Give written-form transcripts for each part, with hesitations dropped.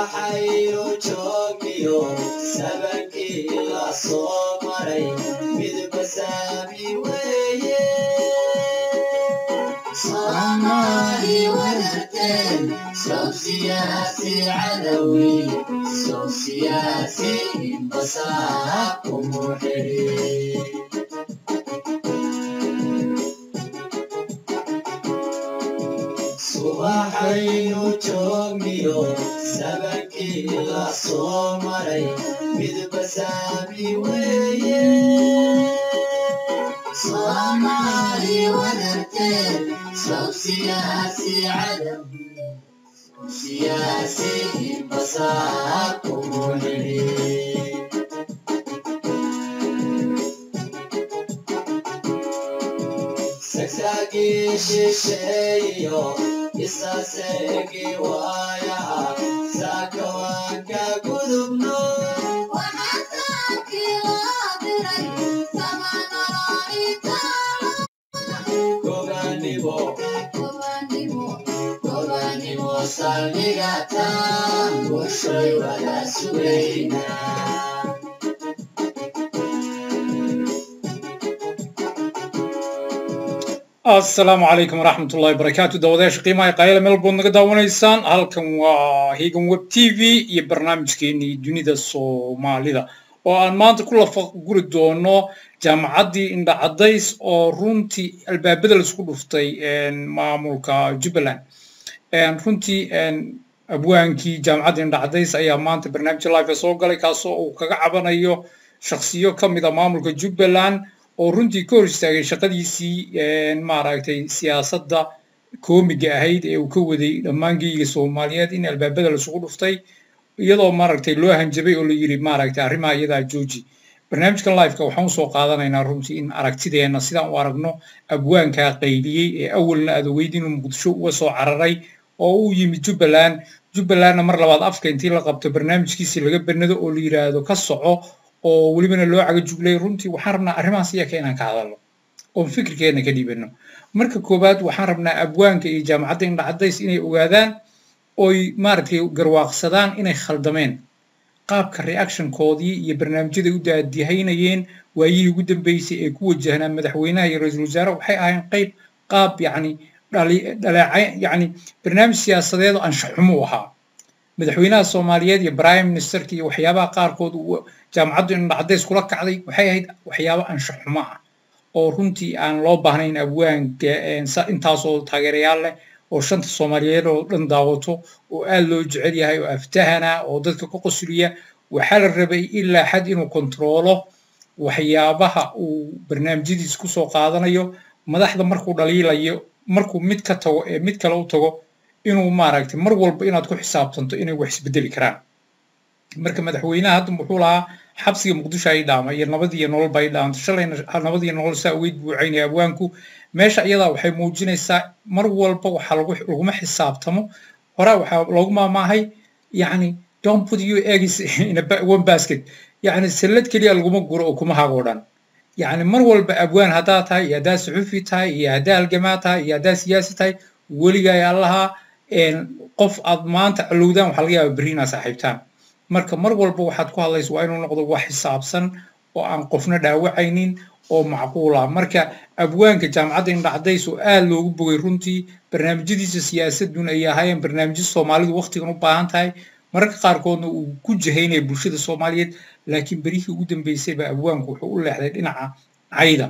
subaxaynu joogniyo sabankii la soo maray midba saami weeye Somali wadarteen sow siyaasi cadawi sow siyaasi inbasaa kumuxiri subaxaynu joogniyo sabankii la soo maray midba saami weeye Somali wadarteen sow siyaasi cadawi sow siyaasi inbasaa kumuxiri sagsagi shisheeyo isasegi waayaha saakawaanka gudubno waxasaakii loo diray samanaloolitaala gobanimo salmigataan bulshoy wada sugaynaa السلام عليكم ورحمة الله وبركاته دوداش قيمة قايلة ملبون نقدا ونيسان هالكم وهيكم ويب تي في يبرنامج كيني دونيدا الصومالي دا وأن ما أنت كله فقول دونو جامعة دي إن عديس أو رونتي الباب بدل سكول فتي إن معمولك جبلان إن رونتي إن أبوانكي جامعة دي إن عديس أي ما أنت برنامج لايف سوق على كاسو وكعبنا أيو شخصية كم إذا معمولك جبلان oo runtii ka hor istaagay shaqadiisii maaragtay siyaasadda koomiga ahayd ee uu ka waday dhammaan geeyiga Soomaaliyeed in albaabada la isugu dhuftay iyadoo maaragtay loo hanjabay oo la yiri maaragtay arrimaha iyada jooji barnaamijkan live-ka waxaan soo qaadanaynaa runtii in aragtideena sidaan u aragno abwaanka qayliyay ee awalna adoweydin Muqdisho uga soo cararay oo uu yimid Jubbaland mar labaad afka intii la qabto barnaamijkiisii laga banado oo la yiraahdo ka soco oo walibana loo caga juglay runtii waxaan rabnaa arrimahaas iyaga inaan ka hadalno oo fikirkeena ka dhibano marka koobaad waxaan rabnaa abwaanka iyo jaamacadda in dhacdays inay ogaadaan oo maaragtay garwaaqsadaan inay khaldameen qaabka reaction koodii iyo barnaamijyada u daadihaynayeen waayihii ugu dambeysay ee ku wajahnaa madaxweynaha iyo ra'iisul wasaaraha waxay ahayn qaab dhaleecay barnaamij siyaasadeed oo anshax xumo ahaa madaxweynaha Soomaaliyeed iyo prime ministerka iyo waxyaabaha qaarkood jaamacaddu in dhacdays kula kacday waxay ahayd waxyaabo anshax xumo ah oo runtii aan loo baahnayn abwaanka intaas oo taageerayaal leh oo shanta Soomaaliyeed oo dhan daawato oo aad loo jecel yahay oo aftahana oo dadka ku qosliya waxa la rabay ilaa xad inuu kontrolo waxyaabaha uu barnaamijyadiisa ku soo qaadanayo madaxda markuu dhaliilayo markuu mid ka tago ee mid kale u tago inuu maaragtay mar walba inaad ku xisaabtanto inay wax isbedeli karaan marka madaxweynaha hadda wuxuu lahaa xabsiga Muqdisho ay dhaamay iyo nabad iyo nolol bay dhaantay shalayna nabad iyo nolol saa weyd buu caynay abwaanku meesha iyada waxay muujinaysaa mar walba waxa laguma xisaabtamo hore waxa lagu maamaahay don't put your eggs in one basket salad kaliya laguma guro oo kuma hagoodhan mar walba abwaan hadaa tahay iyo hadaa suxufi tahay iyo hadaa halgamaa tahay iyo hadaa siyaasi tahay weligaa yaa lahaa qof aad maanta calowdaan waxa laga yaabaa berrina saaxiibtaan marka mar walba waxaad ku hadlayso waa inuu noqdo wax xisaabsan oo aan qofna dhaawacaynin oo macquul ah marka abwaanka jaamacadda in dhacdays oo aad loogu bogay runtii barnaamijyadiisa siyaasaduna ay ahaayeen barnaamijyo Soomaalidu waqtigan u baahan tahay mararka qaarkoodna uu ku jahaynay bulshada Soomaaliyeed laakiin berihii ugu dambeysay ba abwaanku wuxuu u leexday dhinaca cayda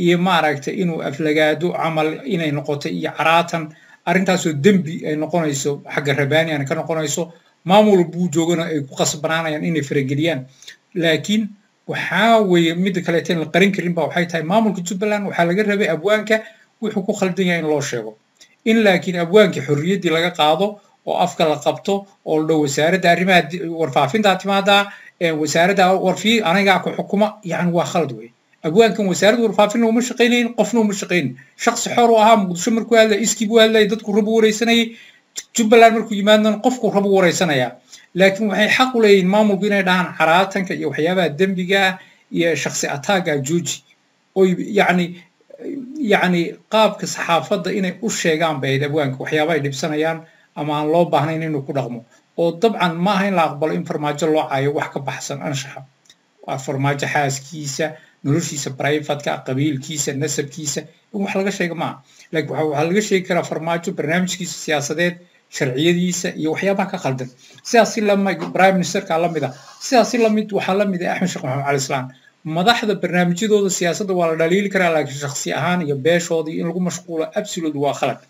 iyo maaragtay inuu aflagaado camal inay noqoto iyo caraatan arrintaasoo dembi ay noqonayso xagga rabaaniyan ka noqonayso maamul buu joogana ay ku qasbanaanayaan inay farageliyaan laakiin waxaa weeye mid kale teen la qarin karin ba waxay tahay maamulka Jubbaland waxaa laga rabay abwaanka wuxuu ku khaldan yahay in loo sheego in laakiin abwaanka xorriyadii laga qaado oo afka la qabto oo dhow wasaaradda arrimaha warfaafinta timaada wasaaradda warfi aniga ku xukuma waa khalad weey abwaankan wasaaradda warfaafinta uma shaqeynayeen qofna uma shaqeyn shakhsi xor oo ahaa Muqdisho markuu hadlay iskii buu hadlay dadku rabo wareysanayay Jubbaland markuu yimaadana qofku rabo wareysanaya laakiin waxay xaq u leeyihiin maamulku inay dhahaan xaraatanka iyo waxyaabaha dembiga iyo shakhsi ataaga jooji oo qaabka saxaafadda inay u sheegaan bay abwaanka waxyaabaha ay dhibsanayaan ama aan loo baahnayn inuu ku dhaqmo طبعا ما هين لا أقبل إن فرماجة الله عاية وحكة بحسن أنشحة فرماجة حاس كيسة نلوشيسة برايفات كقبيل كيسة نسب كيسة وحلقة شيء جماعة لكن وحلقة شيء كرا فرماجة برنامج كيسة سياسات شرعية ديسة يوحيا ما كخلدن سياسي لما برايم منستر كلام إذا سياسي لما وحلم إذا أحمد شيخ محمد علي السلام مدحض برنامج دو السياسة ولا دليل كرا لكن شخصي أهان يبيش هذه إن لقوا مشغولة أبسلود وخلق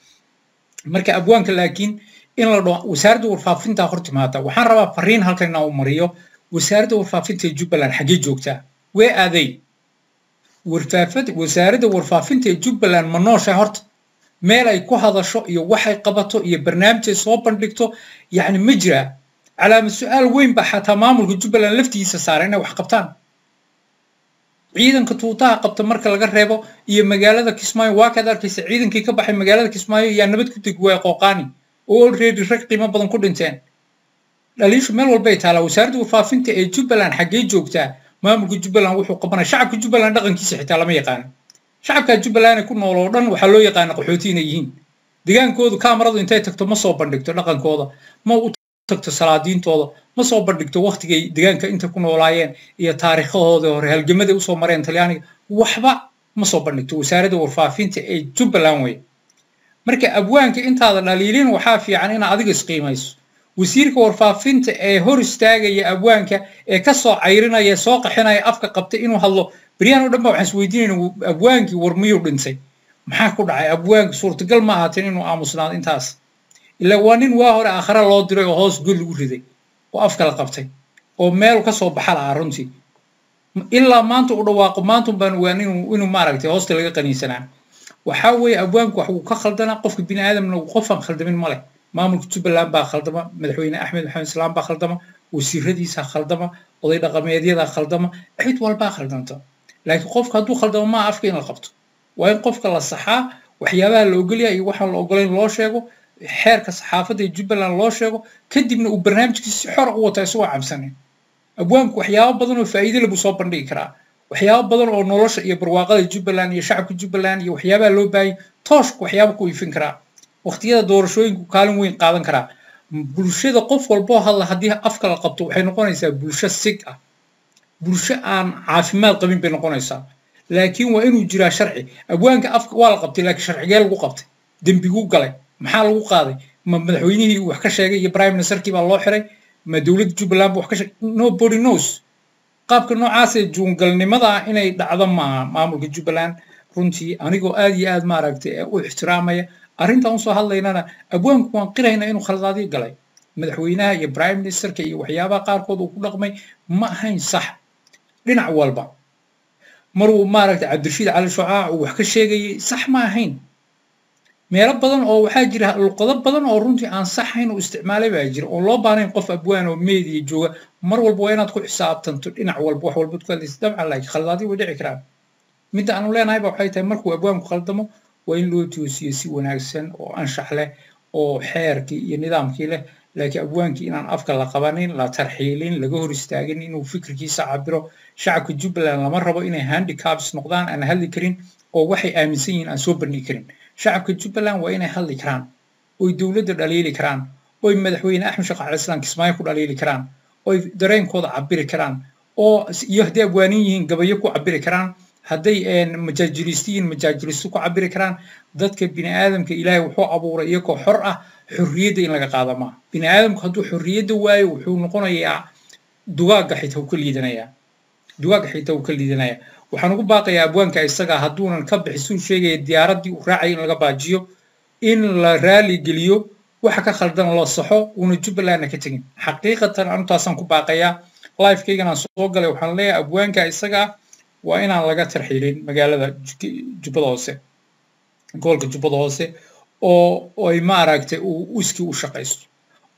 مركا أبوانك لكن إن الله وسارد ورفافين تأخرت ماتا وحن ربا فرين هالكنا ومريو وسارد ورفافين تجبلان حقي جوكتا وأذي وسارد ورفافين تجبلان منوشة هرت ميل أي كو هذا شو يوحي قبطه يبرنامج صوب بندكتو يعني مجرى على السؤال وين بحا تمام الجبلان لفتي يسارين وحقبتان ciidanka tuutaha qabta marka laga reebo iyo magaalada Kismaayo waa ka darkiisa ciidankii ka baxay magaalada Kismaayo yaa nabad ku degway qooqaani oo already rag qiimo badan ku dhinteen dhaliishu meel walba ay taala wasaaradda warfaafinta ee Jubbaland xagee joogtaa maamulka Jubbaland wuxuu qabanay shacabka Jubbaland dhaqankiisa xitaa lama yaqaan shacabka Jubbaland ku nool oo dhan waxa loo yaqaan qaxootiina yihiin deegaankoodu kaamaradu intay tagto ma soo bandhigto dhaqankooda ma u tagto salaadiintooda ma soo bandhigto waqtigay deegaanka inta ku noolaayeen iyo taariikhahooda hore halgamada u soo mareen Talyaaniga waxba ma soo bandhigto wasaaradda warfaafinta ee Jubbaland way marka abwaanka intaada dhaliilin waxa fiican in adiga isqiimayso wasiirka warfaafinta ee hor istaagaya abwaanka ee ka soo cayrinaya soo qaxinaya afka qabtay inuu hadlo بريان ودم waxaan isweydiinayna abwaankii war miyuu dhintay maxaa ku dhacay abwaanka suurtagal ma ahaateen inuu aamusnaado intaas ilaa waa nin waa hore aakhira loo diray oo hoos gol lagu riday oo afka la qabtay oo meel ka soo baxal ah runtii ilaa maanta u dhawaaqo maanta baan waan inuu maaragtay hoosta laga qaniinsanaa waxa weeye abwaanku wax uu ka khaldana qofka bini aadamna uu qofan khaldamin male maamulka Jubbaland baa khaldama madaxweyne Axmed Maxamed Salaam baa khaldama wasiiradiisa khaldama oday dhaqameedyada khaldama cid walba khaldanta laakiin qofka hadduu khaldamo ma afka in la qabto waa in qofka la saxaa waxyaabaha la ogol yahay iyo waxa la ogolayn loo sheego xeerka saxaafadda ee Jubbaland loo sheego kadibna uu barnaamijkiisa xor u wato isoo cabsanin abwaanku waxyaabo badan oo faa'iido leh buu soo bandhigi karaa waxyaabo badan oo nolosha iyo barwaaqada Jubbaland iyo shacabka Jubbaland iyo waxyaabaha loo baahay tooshku waxyaabo ku ifin karaa waqtiyada doorashooyinku kaalin weyn qaadan karaa bulshada qof walba hadla hadii afka la qabto waxay noqonaysaa bulsho sig ah bulsho aan caafimaad qabin bay noqonaysaa laakiin waa inuu jiraa sharci abwaanka afka waa la qabtay laakiin sharciga lagu qabtay dambigu galay maxaa lagu qaaday ma madaxweynihii wax ka sheegay iyo prime ministerkii baa loo xiray ma dawladda Jubbaland wax ka sheegay nobody knows qaabka noocaas ee juungalnimada inay dhacdo maamulka Jubbaland runtii anigoo aad iyo aad maaragtay u ixtiraamaya arrintan soo hadlaynana abwaanku waan qirayna inuu khaladaadii galay madaxweynaha iyo prime ministerka iyo waxyaabaha qaarkood uu ku dhaqmay ma ahayn sax dhinac walba maruu maaragtay Cabdirashiid Cali Shucaac uu wax ka sheegay sax ma ahayn meelo badan oo waxa jira luqado badan oo runtii aan saxayn oo isticmaalay baa jira oo loo baahnay qof abwaan oo media jooga mar walba waa inaad ku xisaabtanto dhinac walba wax walba ku hadlaysid dabcan laakiin khaladaadii way dhici karaan mid aan leenahay ba waxay tahay markuu abwaanku khaldamo waa in loo toosiyo si wanaagsan oo anshax leh oo xeerkii iyo nidaamkii leh laakiin abwaankii inaan afka la qabanin la tarxiilin laga hor istaagin inuu fikirkiisa cabiro shacabka Jubbaland lama rabo inay handicaps noqdaan aan hadli karin oo waxay aaminsan yihiin aan soo bandhigi karin shacabka Jubbaland waa inay hadli karaan oo dawladda dhaliili karaan oo madaxweyne Axmed Sheekh Cali Islaan Kismaayo ku dhaliili karaan oo dareenkooda cabiri karaan oo iyo hadii abwaanin yihiin gabayo ku cabiri karaan hadday majaajilistu ku cabiri karaan dadka bini aadamka Ilaahay wuxuu abuuray iyagoo xor ah xurriyadda in laga qaado ma bini aadamku hadduu xurriyadda waayo wuxuu noqonayaa dugaaga xitaa uu ka liidanaya waxaan ugu baaqayaa abwaanka isaga hadduunan ka bixisun sheegay diyaaradii uu raacay in laga baajiyo in la raali geliyo waxa ka khaldan loo saxo una Jubbaland ka tagin xaqiiqatan antaasan ku baaqayaa live-keygana soo galay waxaan leeyahay abwaanka isaga waa inaan laga tarxiilin magaalada Jubbada Hoose gobolka Jubbada Hoose oo ay maaragtay uu iski u shaqaysto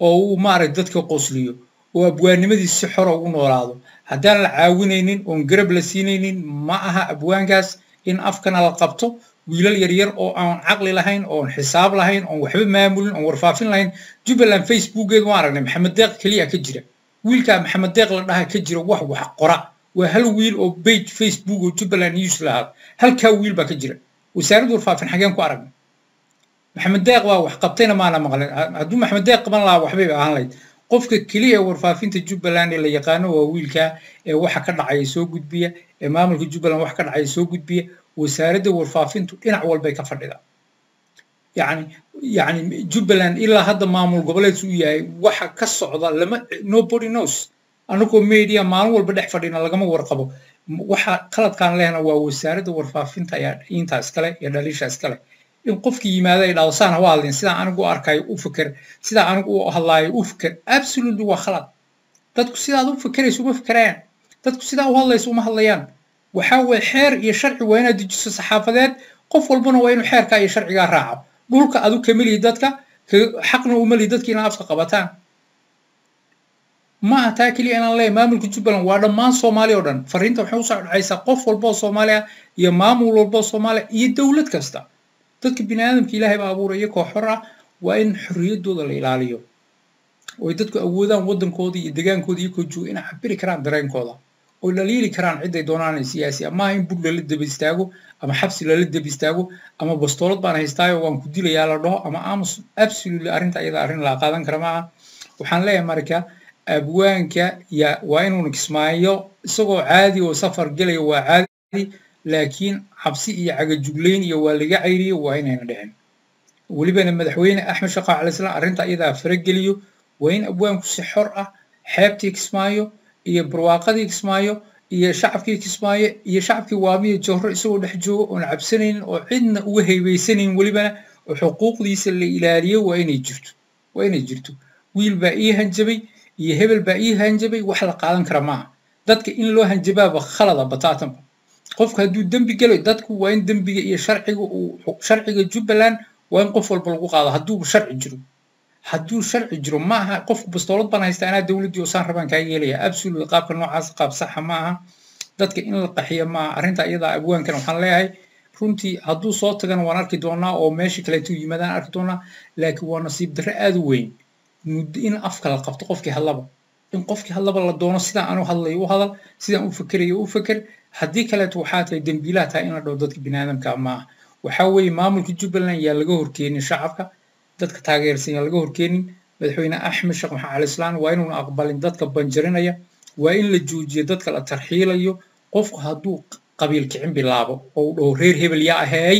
oo uu maaragtay dadka qosliyo oo abwaannimadiisa si xor ugu noolaado haddaan la caawinaynin oo garab la siinaynin ma aha abwaankaas in afkana la qabto wiilal yar yar oo aan aqli lahayn oo xisaab lahayn oo waxba maamulin oo warfaafin lahayn Jubbaland Facebook-geed waan aragnay Maxamed Deeq kaliya ka jira wiilka Maxamed Deeq la dhaha ka jira wax qora waa hal wiil oo page Facebook oo Jubbaland news lahaa halka wiil ba ka jira wasaaradda warfaafin xageen ku aragnay Maxamed Deeq waa wax qabtayna maana maqlin hadduu Maxamed Deeq qaban lahaa waxbay ahaan lahayd qofka kaliya warfaafinta Jubbaland ee la yaqaano waa wiilka ee waxa ka dhacay soo gudbiya ee maamulka Jubbaland waxa ka dhacay soo gudbiya wasaaradda warfaafintu dhinac walba ka fadhida يعني Jubbaland ilaa hadda maamul goboleedku yahay waxa ka socda lama nobody knows anako media maalin walba dhex fadhina lagama warqabo waxa qaladkan leehna waa wasaaradda warfaafinta ayaa intaas kale iyo dhaliishaas kale in qofkii yimaada ay dhaawsaan waa hadlin sida anigu arkayo u fikir sida anigu u hadlaayo u fikir absolutely waa khalad dadku sida u fikirayso uma fikirayaan dadku sida u hadlayso uma hadlayaan waxa way xeer iyo sharci waa inaad dejiso saxaafadeed qof walbana waa inuu xeerka iyo sharciga raaco dhulka adu kamili dadka xaqna u mali dadka in afka qabataan ma taa kaliya inaan leeyahay maamulka Jubbaland waa dhammaan Soomaali oo dhan fariinta waxay u soo dhacaysaa qof walba oo Soomaali ah iyo maamul walba oo Soomaali iyo dawlad kasta dadka bini'aadamka Ilaahay baa abuuray koox xor ah waa in xorriyadooda la ilaaliyo oo dadku awoodaan wadankooda iyo deegaankooda iyo koojo in cabiri karaan dareenkooda oo la liili karaan cid ay doonaan siyaasi ama in bug la daba istaago ama xabsi la daba istaago ama bastoolad baan haystaayo waan ku dilayaa la dhaho ama aamus absolutely arinta iyada arin la qaadan kara ma waxaan leeyahay marka abwaanka ya waa inuu kismaayo isagoo caadi oo safar galay waa caadi laakiin xabsi iyo caga jugleyn iyo waa laga cayriyo waa inayna dhicin waliba madaxweyne Axmed Shaqaa Cali Salaam arinta iyada farageliyo waa in abwaanku si xor ah xeebtii kismaayo iyo barwaaqadii kismaayo iyo shacabkii kismaayo iyo shacabkii waamiye Johor isagoo dhex joogo oo cabsaneen oo cidna uga heebaysaneen waliba oo xuquuqdiisa la ilaaliyo waa inay jirto wiil baa ii hanjabay iyo hebel baa ii hanjabay wax la qaadan kara ma dadka in loo hanjabaaba khalada bataatan qofka haduu dambi galo dadku waa in dambiga iyo sharciga Jubbaland waa in qof walba lagu qaado haduu sharci jiro ma aha qofku bastoolad baan haystaa ana dawladii oo saan rabaan ka yeelaya absolutely qaabka noocaas qaab sax ma aha dadka in la qaxiyo ma arinta iyada abwaankan waxaan leeyahay runtii haduu soo tagan waan arki doonaa oo meeshii kale tuu yimaadaan arki doonaa laakiin waa nasiib darro aad u weyn muddo in afka la qabto qofkii hadlaba in qofkii hadlaba la doono sida aanu hadlayo u hadal sida uu fikirayo u fikir haddii kale waxaa tahay dambiilaha tahay in la dhaw dadka bini'aadamka ma waxa weeye maamulka Jubbaland yaa laga horkeenin shacabka dadka taageersan yaa laga horkeenin madaxweyne Axmed Shaqaa Maxamed Cali Salaam waa inuu aqbalin dadka banjarinaya waa in la joojiyo dadka la tarxiilayo qofku hadduu qabiil kicin bilaabo oo dhaw reer hebel yaa ahay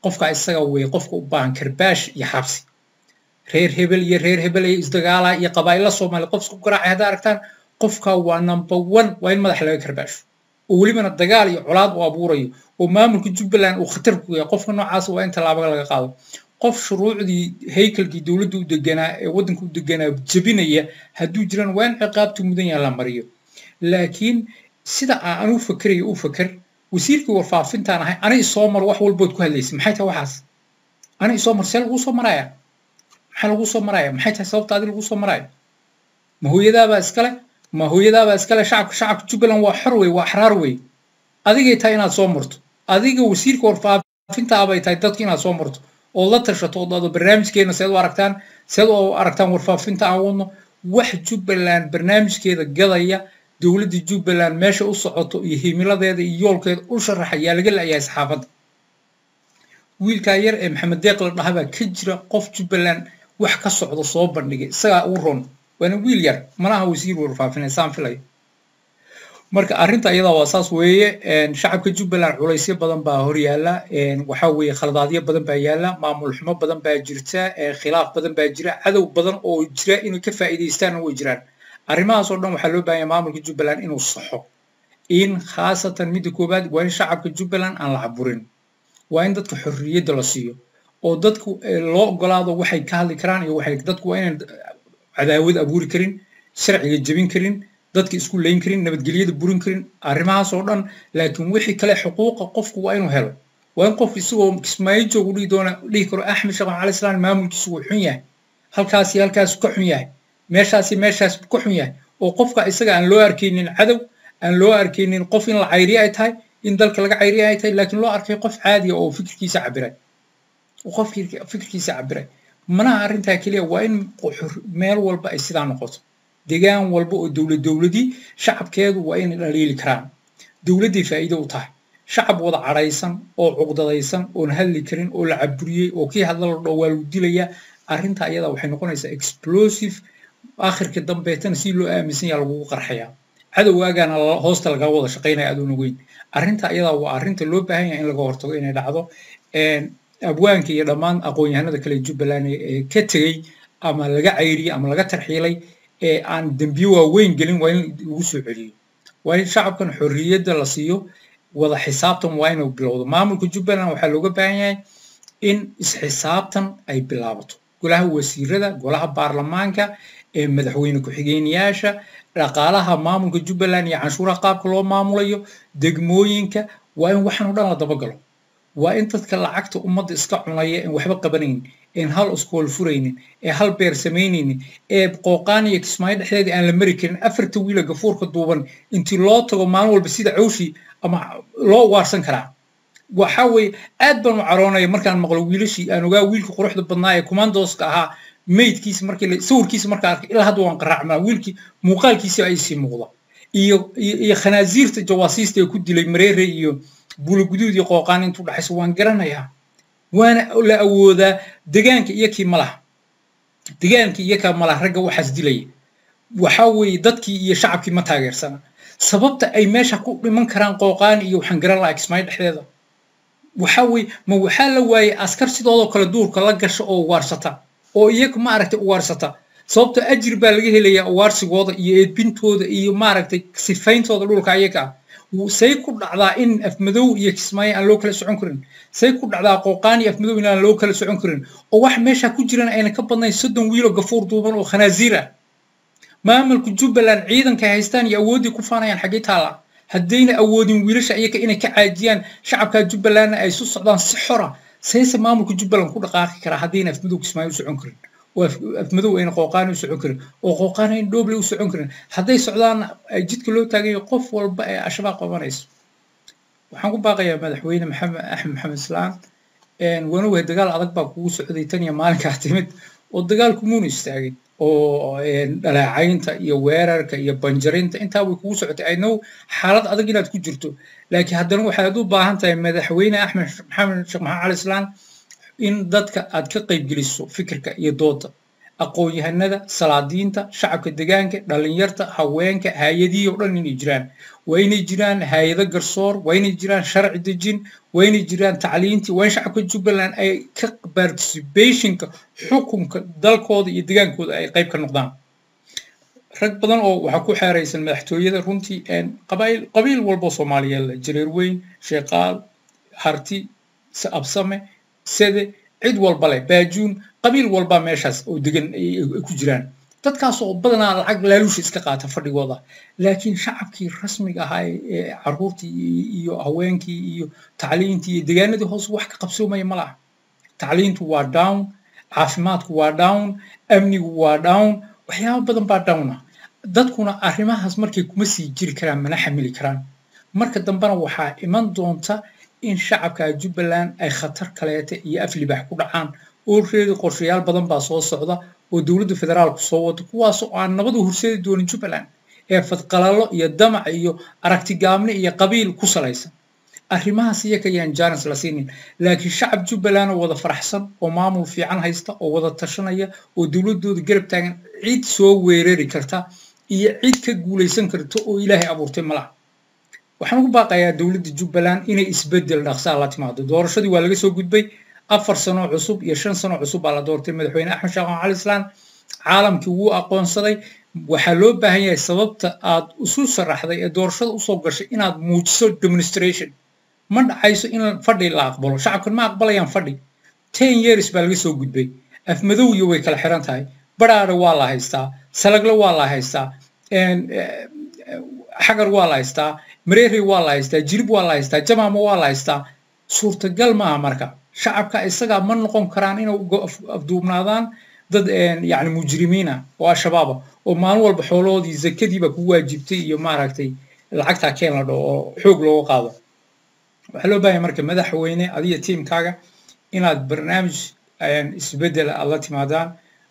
qofka isaga way qofka u baahan karbaash iyo xabsi reer hebel ay isdagaala iyo qabaayla Soomaali qofku garaacay hada aragtaan qofka waa number 1 waa in madax laga karbaash oo waliba dagaal iyo colaad oo abuurayo oo maamulka Jubbaland uu khatar ku yahay qofka noocaas waa in talaabo laga qaado qof shuruucdii haykalkii dawladdu u deganaa ee wadanku u deganaa jabinaya haduu jiraan waan ciqaabtu mudan yahay la mariyo laakiin sida aan u fikirayo u fikir wasiirkii warfaafintaan ahay anay soo mar wax walbood ku hadlaysay maxay tahay waxaas anay soo mar seel ugu soo maraya maxay tahay sababta aad lagu soo maraya ma hooyadaaba iskale shacabka Jubbaland waa xor way waa xaraar way adigay tahay inaad soo marto adiga wasiirka warfaafinta abay tahay dadka inaad soo marto oo la tashato oo barnaamijkeena seed u aragtaan warfaafinta aan wadno wax Jubbaland barnaamijkeeda gadaya dawladda Jubbaland meesha u socoto iyo himiladeeda iyo yoolkeeda u sharaxaya laga leeyahay saxaafadda wiilka yar ee Maxamed Deeq la dhahaa ka jira qof Jubbaland wax ka socdo soo bandhigay isaga u ron waana wiil yar malaha wasiir warfaafinay saan filay marka arinta iyada waa saas weeye shacabka Jubbaland culaysyo badan baa hor yaala waxa weeye khaladaadyo badan baa yaala maamul xumo badan baa jirta khilaaf badan baa jira cadow badan oo jira inuu ka faa'iideystaan oo jiraan arrimahaas oo dhan waxa loo baahan yahay maamulka Jubbaland inuu saxo in khaasatan mid koobaad waa in shacabka Jubbaland aan la caburin waa in dadka xorriyadda la siiyo oo dadku loo ogolaado waxay ka hadli karaan iyo waxay dadku waa inay cadaawad abuuri karin sharciga jabin karin dadka isku leyn karin nabadgelyada burin karin arrimahaas oo dhan laakiin wixii kale xuquuqa qofku waa inuu helo waa in qofku isagoo kismaayo joogo dhihi karo Axmed Shaqaa Cali Salaam maamulkiisu wuu xun yahay halkaas ka xun yahay meeshaas ka xun yahay oo qofka isaga aan loo arkaynin cadow aan loo arkaynin qof in la cayriyo ay tahay in dalka laga cayriyo ay tahay laakiin loo arkay qof caadi ah oo fikirkiisa cabiray mana arinta kaliya waa in meel walba ay sidaa noqoto deegaan walba oo dawladii shacabkeedu waa in dhaliili karaan dawladii faa'iido u tahay shacab wada caraysan oo cuqdadaysan oo hadli karin oo la caburiyay oo kii hadal loo waa lagu dilaya arinta iyada waxay noqonaysaa explosive aakhirka dambeetana si loo aaminsan yahay lagu qarxayaa cadowgaagana hoosta laga wada shaqaynaya adoon ogeyn arrinta iyada waa arrinta loo baahan yahay in laga hortago inay dhacdo abwaanka iyo dhammaan aqoon-yahanada kale Jubbaland ee ka tegey ama laga cayriyay ama laga tarxiilay ee aan dambiyo waaweyn gelin waa in lagu soo celiyo waa in shacabkan xorriyadda la siiyo wada xisaabtan waa inuu bilowdo maamulka Jubbaland waxaa looga baahan yahay in isxisaabtan ay bilaabato golaha wasiirada golaha baarlamaanka ee madaxweyne ku-xigeenayaasha dhaqaalaha maamulka Jubbaland iyo canshuuraha qaabka loo maamulayo degmooyinka waa in waxaan oo dhan la dabagalo waa in dadka lacagta ummadda iska cunaya in waxba qabanayn in hal iskool furaynin ee hal beer samaynaynin ee qooqaan iyo kismaayo dhexdeeda aan la mari karin afarta wiila gafuurka duuban intii loo tago maalin walba sida cawshi ama loo waarsan karaa waxa weeye aad baan u caroonaya markaan maqlo wiilashii aan ogaa wiilka quruxda badnaa ee commandoska ahaa meydkiisa markii sawirkiisa markaa arkay ilaa hadda waan qaraacmaa wiilkii muuqaalkiisa ay sii muuqda iyo khanaasiirta jawaasiista ee ku dilay mareere iyo buluguduud iyo qooqaan intuu dhaxayso waan garanayaa waana la awoodaa deegaanka iyo kii malaha deegaanka iyo ka malaha ragga waxaas dilay waxa weeye dadkii iyo shacabkii ma taageersana sababta ay meesha ku dhiman karaan qooqaan iyo waxaan garan lahaa kismaayo dhexdeeda waxa weeye ma waxaa la waayay askar sidoodoo kale duurka la gasha oo waarsata oo iyaga ma aragtay waarsata sababta ajir baa laga helayaa waarsigooda iyo eedbintooda iyo ma aragtay sifayntooda dhulka iyaga say ku dhacdaa in afmadow iyo kismaayo aan loo kala socon karin say ku dhacdaa qooqaan iyo afmadow in aan loo kala socon karin oo wax meesha ku jiraan ayna ka badnayn 30 wiil oo gafuur duuban oo khanaasiir ah maamulka Jubbaland ciidanka haystaan iyo awoodii ku faanayaan xagee taala haddayna awoodin wiilasha iyaga inay ka caajiyaan shacabka Jubbaland ay soo socdaan si xor ah sayse maamulka Jubbaland ku dhaqaaqi kara haddayna afmadow kismaayo u socon karin oo afmadow ayna qooqaan u socon karin oo qooqaan ay dooble u socon karin hadday socdaan jidka loo taagay qof walba ee ashabaab qabanayso waxaan ku baaqayaa madaxweyne Axmed Maxamed Islaan waana way dagaal adag baa kugu socday tan iyo maalinka timid oo dagaalku muun istaagay oo dhaleecaynta iyo weerarka iyo banjarinta intaa way kugu socotay I know xaalad adag inaad ku jirto laakiin haddana waxaad u baahan tahay madaxweyne Axmed Maxamed Sheekh Maxamed Cali Islaan in dadka aad ka qayb geliso fikirka iyo dooda aqoon-yahanada salaadiinta shacabka deegaanka dhalinyarta haweenka hay'adihi oo dhan inay jiraan waa inay jiraan hay'ado garsoor waa inay jiraan sharci dejin waa inay jiraan tacliintii waa in shacabka Jubbaland ay ka participationka xukunka dalkooda iyo deegaankooda ay qayb ka noqdaan rag badan oo waxa ku xeeraysan madaxtooyada runtii qabiil walba Soomaaliyeed jireer weyn sheeqaal harti absame sida cid walba leh baajuun qabiil walba meeshaas oo degan ay ku jiraan dadkaas oo badanaa lacag laaluush iska qaata fadhigooda laakiin shacabkii rasmiga ahaa ee caruurtii iyo haweenkii iyo tacliintii iyo deegaanadii hoos wax ka qabsoomaya ma laha tacliintu waa down caafimaadku waa down amnigu waa down waxyaabo badan baa down ah dadkuna arrimahaas markay kuma sii jiri karaan mana xamili karaan marka dambana waxaa iman doonta in shacabka Jubbaland ay khatar kaleete iyo aflibax ku dhacaan oo reedi qorshayaal badan baa soo socda oo dawladda federaalku soo wado kuwaas oo aan nabad u horseedi doonin Jubbaland ee fadqalalo iyo damac iyo aragti gaabni iyo qabiil ku salaysan arrimahaas iyaga ayaan jaanis la siinin laakiin shacab Jubbaland oo wada faraxsan oo maamul fiican haysta oo wada tashanaya oo dawladooda garab taagan cid soo weerari karta iyo cid ka guuleysan karta oo Ilaahay abuurtay malaha waxaan ku baaqayaa dawladda Jubbaland inay isbedel dhaqso la timaado doorashadii waa laga soo gudbay 4 sano cusub iyo 5 sano cusub baa la doortay madaxweyne Axmed Sheekh Cali Islaan caalamkii wuu aqoonsaday waxa loo baahan yahay sababta aad usu sharaxday ee doorashada u soo gashay inaad muujiso demonstration ma dhacayso in fadhi la aqbalo shacabku ma aqbalayaan fadhi 10 years baa laga soo gudbay afmadow iyo way kala xiran tahay baraara waa la haystaa salagla waa la haystaa xagar waa la haystaa mareeri waa la haystaa jirib waa la haystaa jamaama waa la haystaa suurtagal ma marka shacabka isaga ma noqon karaan inay afduubnaadaan dad yani mujrimiina oo shabaab oo maalin walba xooloodii zakadiiba ku waajibtay iyo maaragtay lacagta keen la dhaw oo xoog loo qaado waxa loo baahay marka madaxweyne adiga teamkaaga inaad barnaamij isbedel la timaadaan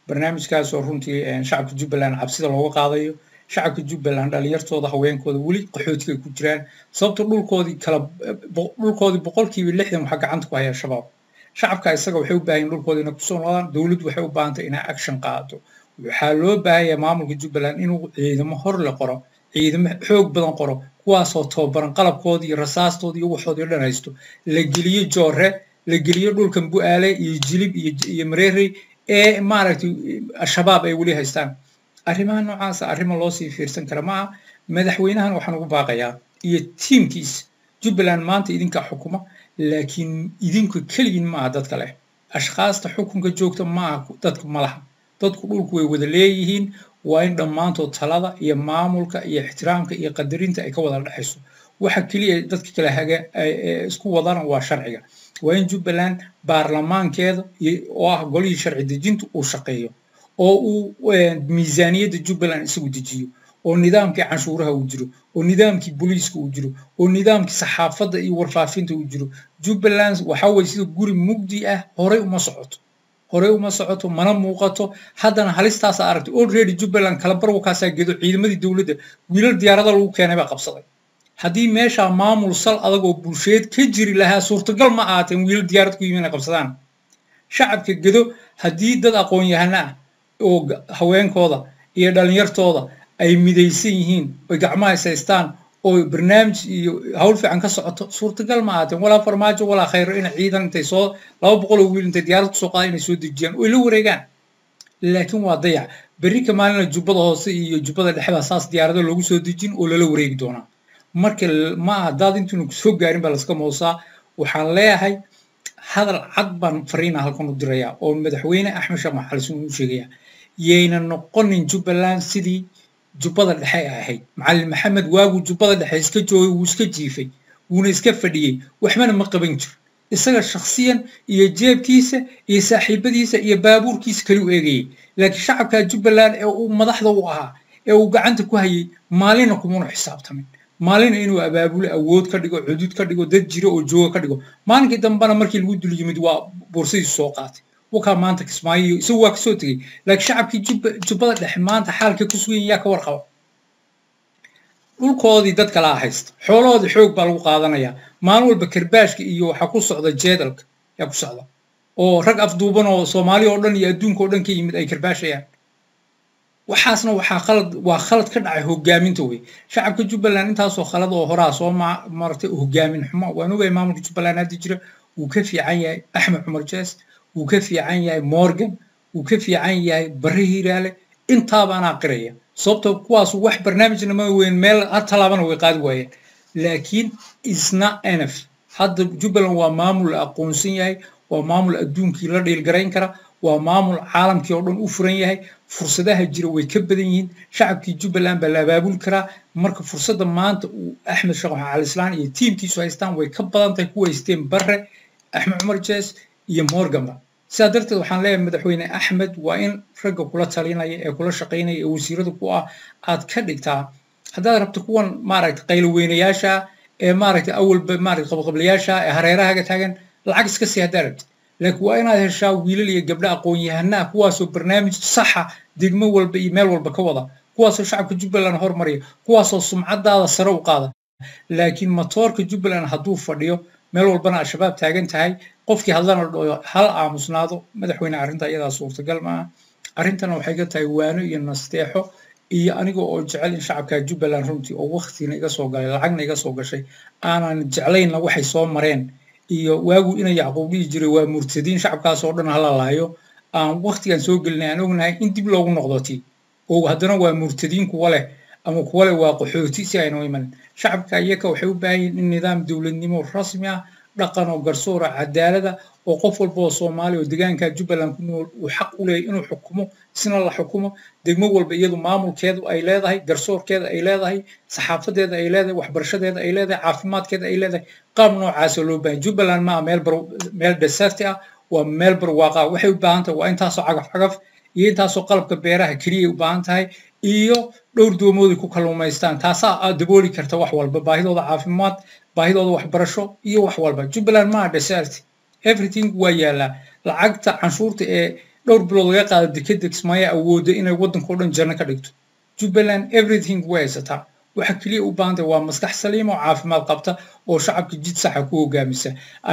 barnaamijkaas oo runtii shacabka Jubbaland cabsida looga qaadayo shacabka Jubbaland dhalinyartooda haweenkooda wali qaxootiga ku jiraan sababtoo dhulkoodii boqolkiiba 60 waxa gacanta ku haya shabaab shacabka isaga waxay u baahan dhulkooda inay ku soo noqdaan dawladdu waxay u baahan tahay inay action qaado waxaa loo baahanyaa maamulka Jubbaland inuu ciidamo hor la qoro ciidamo xoog badan qoro kuwaasoo tababaran qalabkooda iyo rasaastooda iyo waxooda dhan haysto la geliyo joore la geliyo dhulkan Bu'aale iyo Jilib iyo Mareeri ee maaragtay shabaab ay wali haystaan arrimaha noocaas arrimo loo sii fiirsan kara ma madaxweynahan waxaan ugu baaqayaa iyo tiimkiisa Jubbaland maanta idinka xukuma laakiin idinku kaliin ma dad kale ashqaasta xukunka joogta ma dadku malaha dadku dhulku way wada leeyihiin waa in dhammaantood talada iyo maamulka iyo ixtiraamka iyo qadarinta ay ka wada dhaxayso waxa kaliya dadka kala haga isku wadana waa sharciga waa in Jubbaland baarlamaankeeda oo ah golihii sharci dejinta uu shaqeeyo oo uu miisaaniyada Jubbaland isagu dejiyo oo nidaamkii canshuuraha uu jiro oo nidaamkii booliiska uu jiro oo nidaamkii saxaafadda iyo warfaafinta uu jiro Jubbaland waxa way sida guri mugdi ah horey uma socoto mana muuqato haddana halistaas aragtay already Jubbaland kala barwakaasa geedo ciidamadii dawladda wiilal diyaarada lagu keenay baa qabsaday haddii meesha maamul sal adag oo bulsheed ka jiri lahaa suurtagal ma aateen wiilal diyaarad ku yimina qabsadaan shacabka gedo haddii dad aqoon yahana oo haweenkooda iyo dhalinyartooda ay midaysan yihiin oo gacmaha haystaan oo barnaamij iyo hawl fiican ka socoto suurtagal ma aateen walaa farmaajo walaa khayr in ciidan intay soo 200 oo wiil intay diyaarad soo qaadeen inay soo dejiyaan oo la wareegaan laakiin waa dayac berri ka maalin Jubbada hoose iyo Jubbada dhexe saas diyaarado lagu soo dejin oo la wareegi doona marka ma dad intuu ku soo gaarin baa la iska moosaa waxaan leeyahay hadal cad baan fariina halkan u dirayaa oo madaxweyne Axmed Sheekh Maxamed uu sheegaya yeena noqonin Jubbaland sidii Jubbada dhexe ahayd macallin Maxamed waagu Jubbada dhexe iska joogay uu iska jiifay wuuna iska fadhiyay waxmana ma qaban jir isaga shakhsiyan iyo jeebkiisa iyo saaxiibadiisa iyo baabuurkiisa kali u eegayay laakiin shacabka Jubbaland ee uu madaxda u ahaa ee uu gacanta ku hayay maalina kuma xisaabtamin maalin inuu abaabulo awood ka dhigo xuduud ka dhigo dad jiro oo jooga ka dhigo maalinkii dambana markii lagu dul yimid waa boorsadii soo qaatay وكان مانتا كسمايو سواك سوتي لك شعب كي جبضة دحين مانتا حالك كسوين ياك ورقوا dhulkoodii dadka la haysto xooloodii xoog baa lagu qaadanaya maalin walba karbaashka iyo waxa ku socda jeedalka yaa ku socda oo rag afduuban oo Soomaali oo dhan iyo adduunka oo dhan ka yimid ay karbaashayaan waxaasna waa khalad ka dhacay hogaaminta way shacabka Jubbaland intaas oo khalad oo horaa soo martay hogaamin xumo waan ogahay maamulka Jubbaland hadii jira uu ka fiican yahay Axmed Cumar Jees uu ka fiican yahay Morgan uu ka fiican yahay Barre Hiiraale inta baan aqraya sababtoo kuwaas wax barnaamijna ma weyn meel talaabana way qaadi waayeen laakiin isna NF hadda Jubbaland waa maamul aqoonsan yahay waa maamul adduunkii la dheel garayn kara waa maamul caalamkii oo dhan u furan yahay fursadaha jira way ka badan yihiin shacabkii Jubbaland baa la abaabul kara marka fursadda maanta uu Axmed Sheekh Maxamed Islaan iyo tiimkiisu haystaan way ka badan tahay kuwa haysteen Barre Axmed Cumar Jees iyo Morgan سادرت وحنا ليه مدحوين أحمد وإن رجع كل تالينا كل شقينا وزيرته كوا عاد كدكتا هذا ربط كون مارك قيلوين ياشا مارك أول مارك قبل ياشا هريرها جتاعن العكس كسي هدرت لك وين هذا الشاو ويلي قبل أقوي هنا كواس برنامج صحة دقمة والبإيميل والبكوضة كواس الشعب كجبلان هرمري كواس السمعة هذا السروق هذا لكن مطور كجبلان هدوف فديو meel walbana shabaab taagan tahay qofkii hadlana hal aamusnaado madaxweyne arinta iyada suurtagal ma arintana waxay ka tahay waano iyo nasteexo iyo aniga oo jecel in shacabka Jubbaland runtii oo waqtiina iga soo galay lacagna iga soo gashay aanan jeclayn waxay soo mareen iyo waagu inay Yacquub dhigi jiray waa murtadiin shacabkaas oo dhan hala laayo aan waqtigan soo gelinay aan ognahay in dib loogu noqdoti oo haddana waa murtadiin kuwa leh ama kuwa leh waa qaxooti si ay noo iman shacabka iyaga waxay u baahan yihiin nidaam dawladnimo rasmi ah dhaqan oo garsoor cadaalada oo qof walba oo Soomaali oo deegaanka Jubbaland ku nool uu xaq u leeyahay inuu xukumo isna la xukumo degmo walba iyadu maamulkeedu ay leedahay garsoorkeeda ay leedahay saxaafadeeda ay leedahay waxbarashadeeda ay leedahay caafimaadkeeda ay leedahay qaab noocaas oo loo baahan Jubbaland ma meel desert ah waa meel barwaaqa waxay u baahan tahay waa intaas oo cagaf iyo intaas oo qalabka beeraha kaliya u baahan tahay iyo dhowr doomood ku kalluumaystaan taas dabooli karta wax walba baahidooda caafimaad baahidooda waxbarasho iyo wax walba Jubbaland ma desert everything waa yaala lacagta canshuurta ee dhowr bilood laga qaado dekada Kismaayo awoodo inay wadanka oo dhan janno ka dhigto Jubbaland everything waa isata waxa kaliya u baahan tahay waa maskax saliim oo caafimaad qabta oo shacabka jid sax ah ku hogaamisa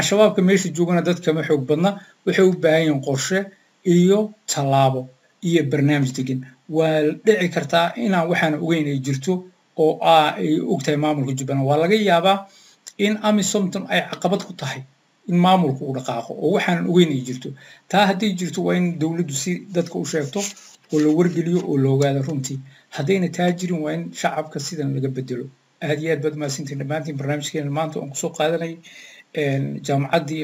shabaabka meesha joogana dadka ma xoog badna waxay u baahan yihiin qorshe iyo talaabo iyo barnaamij degan waa dhici kartaa inaan waxaan ogeyn ay jirto oo ay ogtahay maamulka Jubbaland waa laga yaabaa in amisomton ay caqabad ku tahay in maamulku uu dhaqaaqo oo waxaan ogeyn ay jirto taa haddii jirto waa in dawladdu si dadka u sheegto oo la wargeliyo oo la ogaado runtii haddayna taa jirin waa in shacabka sidan laga bedelo aad iyo aad baad mahadsantihiin dhammaantiin barnaamijkeena maanta oon kusoo qaadanay jaamacaddii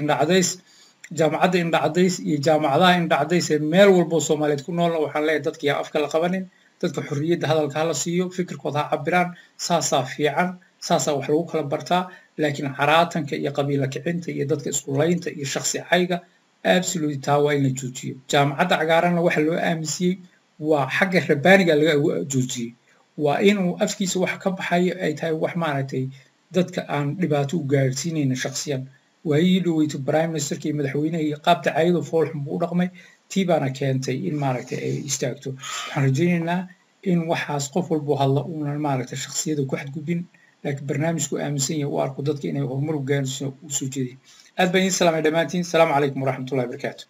jaamacadda indhacadays iyo jaamacadaha indhacadays ee meel walbo Soomaaliyeed ku nool waxaan leeyahay dadka yaa afka la qabanin dadka xorriyadda hadalka hala siiyo fikirkooda ha cabiraan saasaa fiican saasaa wax lagu kala bartaa laakiin caraatanka iyo qabiila kicinta iyo dadka isku laynta iyo shakhsi cayga absolutely taa waa in la joojiyo jaamacadda cagaaranna waxa loo aaminsiiyey waa xagga rabbaaniga laga joojiyey waa inuu afkiisa wax ka baxayo ay tahay wax maaragtay dadka aan dhibaato u gaarsiinayna shakhsiyan waayii dhaweyto prime ministerka iyo madaxweynaha iyo qaabta caayado foolxun buu u dhaqmay tii baana keentay in maaragtay ay istaagto waxaan rajaynaynaa in waxaas qof walbo hadla uunan maaragtay shakhsiyada ku xadgudbin laakiin barnaamijku aaminsan yahay u arko dadka inay horumar u gaarsiiso u soo jeedin aad baan idin salaamay dhammaantiin salaamu calaykum waraxmatullahi wabarakaatu